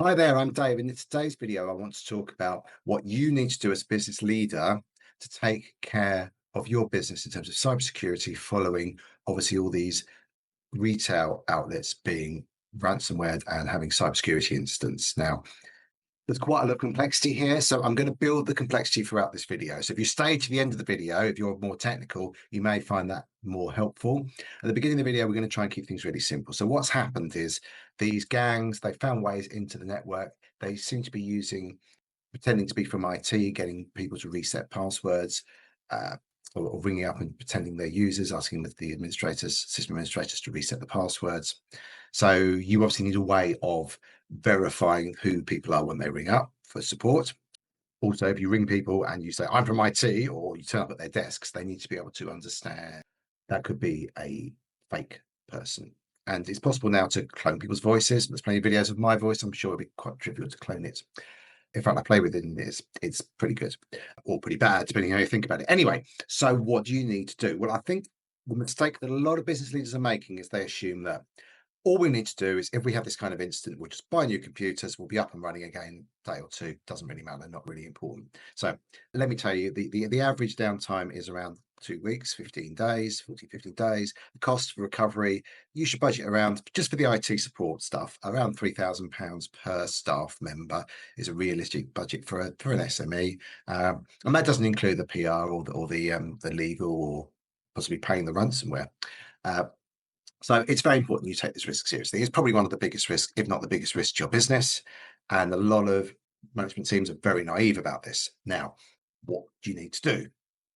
Hi there, I'm Dave, and in today's video, I want to talk about what you need to do as a business leader to take care of your business in terms of cybersecurity, following obviously all these retail outlets being ransomware and having cybersecurity incidents. Now, there's quite a lot of complexity here, so I'm going to build the complexity throughout this video. So if you stay to the end of the video, if you're more technical, you may find that more helpful. At the beginning of the video, we're going to try and keep things really simple. So what's happened is these gangs, they found ways into the network. They seem to be pretending to be from IT, getting people to reset passwords, uh, or ringing up and pretending they're users, asking the system administrators to reset the passwords. So you obviously need a way of verifying who people are when they ring up for support. Also, if you ring people and you say, I'm from IT, or you turn up at their desks, they need to be able to understand that could be a fake person. And it's possible now to clone people's voices. There's plenty of videos of my voice. I'm sure it'd be quite trivial to clone it. In fact, I play with it and it's pretty good or pretty bad, depending on how you think about it. Anyway, so what do you need to do? Well, I think the mistake that a lot of business leaders are making is they assume that all we need to do is, if we have this kind of incident, we'll just buy new computers, we'll be up and running again day or two. Doesn't really matter, not really important. So let me tell you, the average downtime is around 2 weeks, 15 days, 14, 15 days. The cost for recovery, you should budget around, just for the IT support stuff, around £3,000 per staff member is a realistic budget for an SME. And that doesn't include the PR or the legal or possibly paying the ransomware. Uh, so it's very important you take this risk seriously. It's probably one of the biggest risks, if not the biggest risk to your business. And a lot of management teams are very naive about this. Now, what do you need to do?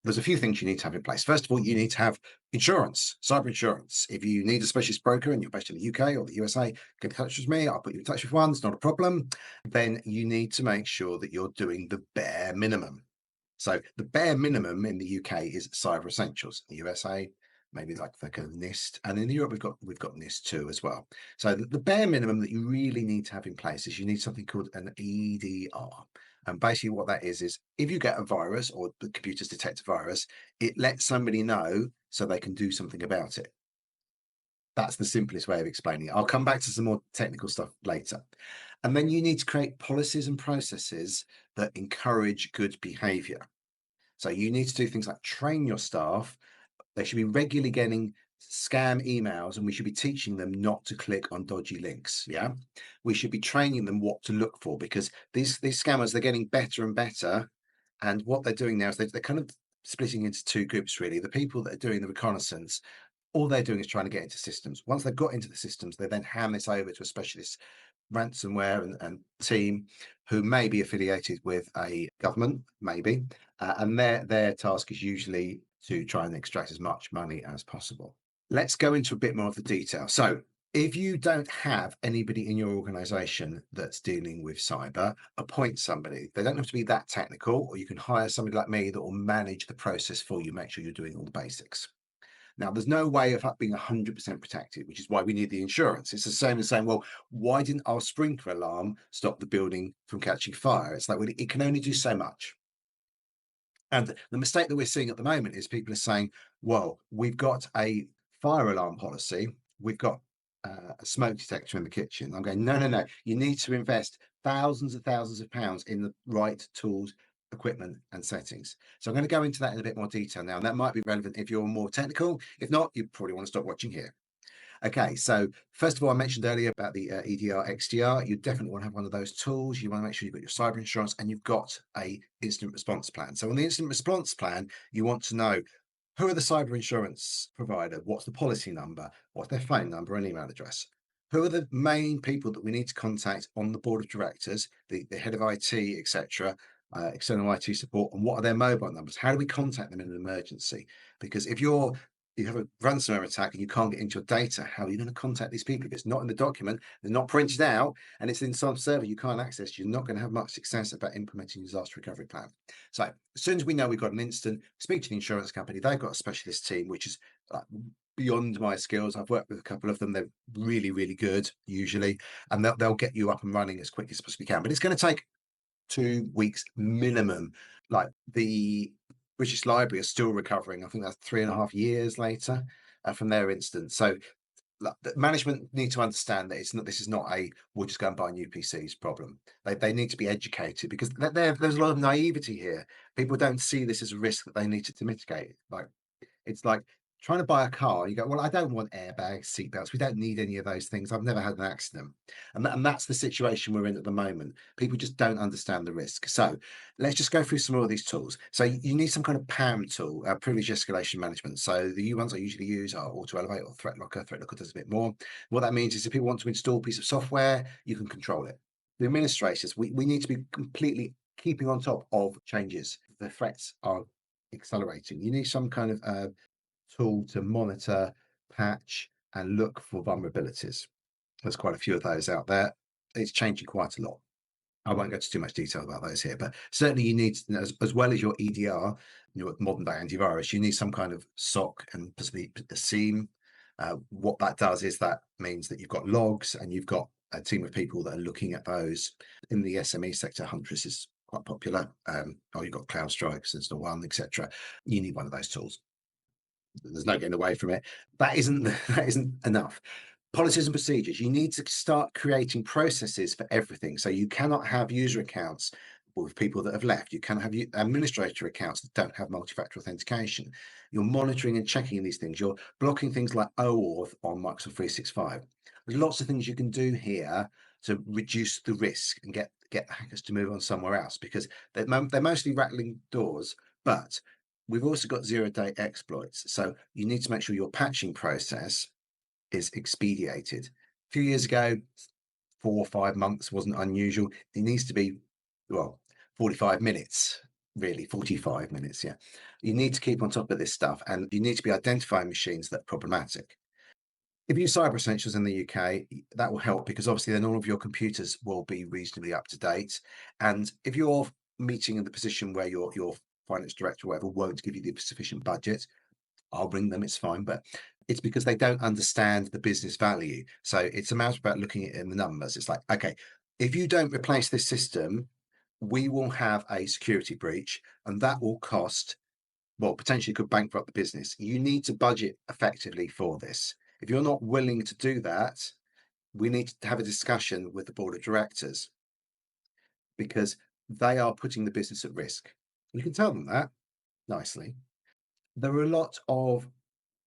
There's a few things you need to have in place. First of all, you need to have insurance, cyber insurance. If you need a specialist broker and you're based in the UK or the USA, get in touch with me. I'll put you in touch with one. It's not a problem. Then you need to make sure that you're doing the bare minimum. So the bare minimum in the UK is cyber essentials. In the USA, maybe like a NIST, and in Europe we've got NIST too as well. So the bare minimum that you really need to have in place is you need something called an EDR. And basically what that is if you get a virus or the computers detect a virus, it lets somebody know so they can do something about it. That's the simplest way of explaining it. I'll come back to some more technical stuff later. And then you need to create policies and processes that encourage good behavior. So you need to do things like train your staff. They should be regularly getting scam emails, and we should be teaching them not to click on dodgy links. Yeah. We should be training them what to look for, because these scammers, they're getting better and better. And what they're doing now is they're kind of splitting into two groups, really. The people that are doing the reconnaissance, all they're doing is trying to get into systems. Once they've got into the systems, they then hand this over to a specialist ransomware and team who may be affiliated with a government, maybe, and their task is usually to try and extract as much money as possible. Let's go into a bit more of the detail. So, if you don't have anybody in your organization that's dealing with cyber, appoint somebody. They don't have to be that technical, or you can hire somebody like me that will manage the process for you, make sure you're doing all the basics. Now, there's no way of being 100% protected, which is why we need the insurance. It's the same as saying, well, why didn't our sprinkler alarm stop the building from catching fire? It's like, well, it can only do so much. And the mistake that we're seeing at the moment is people are saying, well, we've got a fire alarm policy, we've got a smoke detector in the kitchen. I'm going, no, no, no. You need to invest thousands of pounds in the right tools, equipment, and settings. So I'm going to go into that in a bit more detail now. And that might be relevant if you're more technical. If not, you probably want to stop watching here. Okay, so first of all, I mentioned earlier about the EDR, XDR. You definitely want to have one of those tools. You want to make sure you've got your cyber insurance and you've got a incident response plan. So on the incident response plan, you want to know who are the cyber insurance provider, what's the policy number, what's their phone number and email address. Who are the main people that we need to contact on the board of directors, the head of IT, etc., external IT support, and what are their mobile numbers? How do we contact them in an emergency? Because if you have a ransomware attack and you can't get into your data, how are you going to contact these people? If it's not in the document, they're not printed out, and it's in some server you can't access, you're not going to have much success about implementing a disaster recovery plan. So as soon as we know we've got an incident, speak to the insurance company. They've got a specialist team, which is beyond my skills. I've worked with a couple of them. They're really, really good usually, and they'll get you up and running as quick as possibly can. But it's going to take 2 weeks minimum. Like the British Library are still recovering. I think that's 3.5 years later from their instance. So the management need to understand that it's not, this is not a we'll just go and buy new PCs problem. They need to be educated because there's a lot of naivety here. People don't see this as a risk that they need to mitigate. Like it's like trying to buy a car. You go, well, I don't want airbags, seatbelts. We don't need any of those things. I've never had an accident. And that's the situation we're in at the moment. People just don't understand the risk. So let's just go through some more of these tools. So you need some kind of PAM tool, privilege escalation management. So the ones I usually use are Auto Elevate or Threat Locker. Threat Locker does a bit more. What that means is if people want to install a piece of software, you can control it. The administrators, we need to be completely keeping on top of changes. The threats are accelerating. You need some kind of tool to monitor, patch, and look for vulnerabilities. There's quite a few of those out there. It's changing quite a lot. I won't go into too much detail about those here, but certainly you need, as well as your EDR, your modern day antivirus, you need some kind of SOC and possibly a SIEM. What that does is that means that you've got logs and you've got a team of people that are looking at those. In the SME sector, Huntress is quite popular. You've got CrowdStrike, Sentinel One, etc. You need one of those tools. There's no getting away from it. That isn't that isn't enough. Policies and procedures. You need to start creating processes for everything. So you cannot have user accounts with people that have left. You cannot have administrator accounts that don't have multi-factor authentication. You're monitoring and checking these things. You're blocking things like OAuth on Microsoft 365. There's lots of things you can do here to reduce the risk and get hackers to move on somewhere else because they're mostly rattling doors, but we've also got zero-day exploits. So you need to make sure your patching process is expedited. A few years ago, 4 or 5 months wasn't unusual. It needs to be, well, 45 minutes, really, 45 minutes. Yeah. You need to keep on top of this stuff and you need to be identifying machines that are problematic. If you use Cyber Essentials in the UK, that will help because obviously then all of your computers will be reasonably up to date. And if you're meeting in the position where your finance director or whatever won't give you the sufficient budget, I'll bring them, it's fine. But it's because they don't understand the business value. So it's a matter about looking at it in the numbers. It's like, okay, if you don't replace this system, we will have a security breach and that will cost, well, potentially could bankrupt the business. You need to budget effectively for this. If you're not willing to do that, we need to have a discussion with the board of directors because they are putting the business at risk. You can tell them that nicely. There are a lot of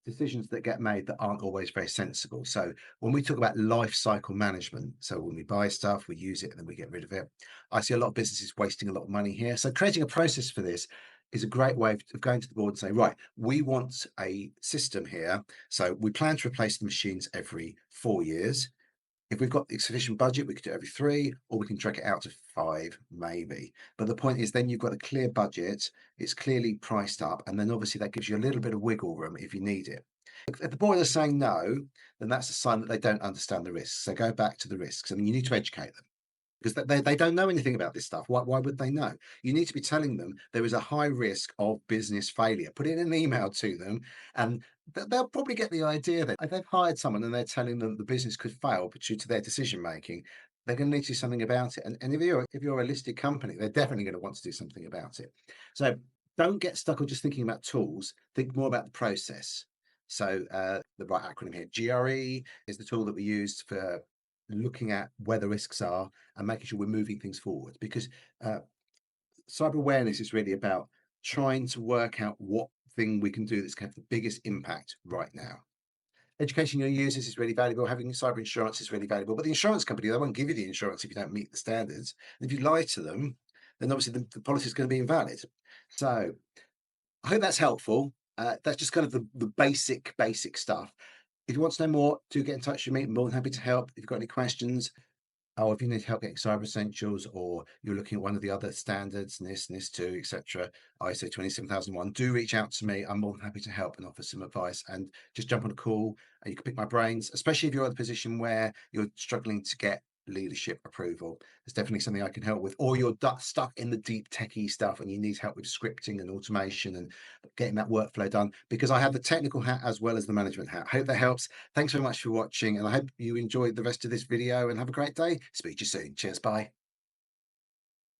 decisions that get made that aren't always very sensible. So when we talk about life cycle management, so when we buy stuff, we use it and then we get rid of it. I see a lot of businesses wasting a lot of money here. So creating a process for this is a great way of going to the board and saying, right, we want a system here. So we plan to replace the machines every 4 years. If we've got the sufficient budget, we could do it every 3, or we can track it out to 5, maybe. But the point is then you've got a clear budget, it's clearly priced up, and then obviously that gives you a little bit of wiggle room if you need it. If the board are saying no, then that's a sign that they don't understand the risks. So go back to the risks. I mean, you need to educate them because they don't know anything about this stuff. Why would they know? You need to be telling them there is a high risk of business failure. Put it in an email to them, and they'll probably get the idea that if they've hired someone and they're telling them the business could fail due to their decision making, they're going to need to do something about it. And if you're a listed company, they're definitely going to want to do something about it. So don't get stuck on just thinking about tools. Think more about the process. So the right acronym here, GRE is the tool that we used for looking at where the risks are and making sure we're moving things forward because cyber awareness is really about trying to work out what thing we can do that's going to have the biggest impact right now. Educating your users is really valuable. Having cyber insurance is really valuable, but the insurance company, they won't give you the insurance if you don't meet the standards. And if you lie to them, then obviously the policy is going to be invalid. So I hope that's helpful. That's just kind of the basic stuff. If you want to know more, do get in touch with me. I'm more than happy to help. If you've got any questions, or if you need help getting Cyber Essentials, or you're looking at one of the other standards, NIST, NIST2, etc., ISO 27001, do reach out to me. I'm more than happy to help and offer some advice and just jump on a call and you can pick my brains, especially if you're in a position where you're struggling to get leadership approval. There's definitely something I can help with, or you're stuck in the deep techie stuff and you need help with scripting and automation and getting that workflow done, because I have the technical hat as well as the management hat. Hope that helps. Thanks very much for watching, and I hope you enjoyed the rest of this video and have a great day. Speak to you soon. Cheers. Bye.